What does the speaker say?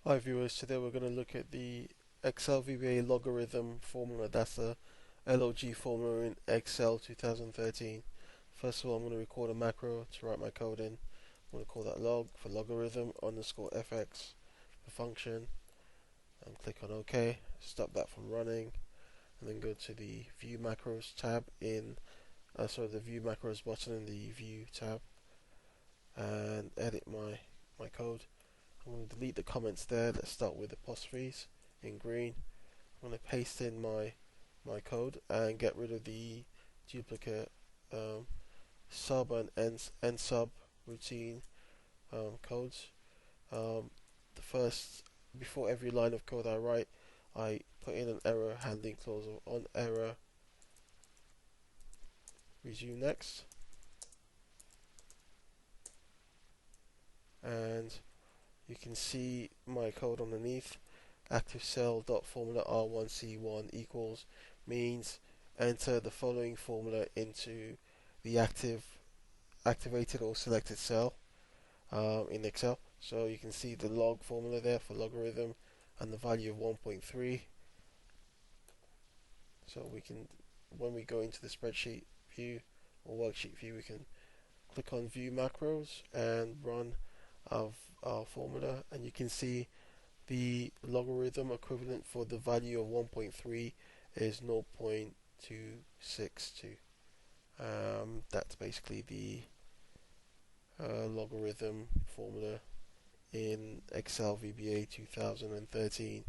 Hi viewers, today we're going to look at the Excel VBA logarithm formula. That's the LOG formula in Excel 2013. First of all, I'm going to record a macro to write my code in. I'm going to call that log for logarithm underscore fx, the function, and click on OK. Stop that from running, and then go to the View Macros tab in, the View Macros button in the View tab, and edit my code. I'm going to delete the comments there. Let's start with apostrophes in green. I'm going to paste in my code and get rid of the duplicate sub and end sub routine codes. The first, before every line of code I write, I put in an error handling clause of on error, resume next, and you can see my code underneath. Active cell dot formula R1C1 equals means enter the following formula into the activated or selected cell in Excel. So you can see the log formula there for logarithm and the value of 1.3. So we can, when we go into the spreadsheet view or worksheet view, we can click on view macros and run our formula, and you can see the logarithm equivalent for the value of 1.3 is 0.262. That's basically the logarithm formula in Excel VBA 2013.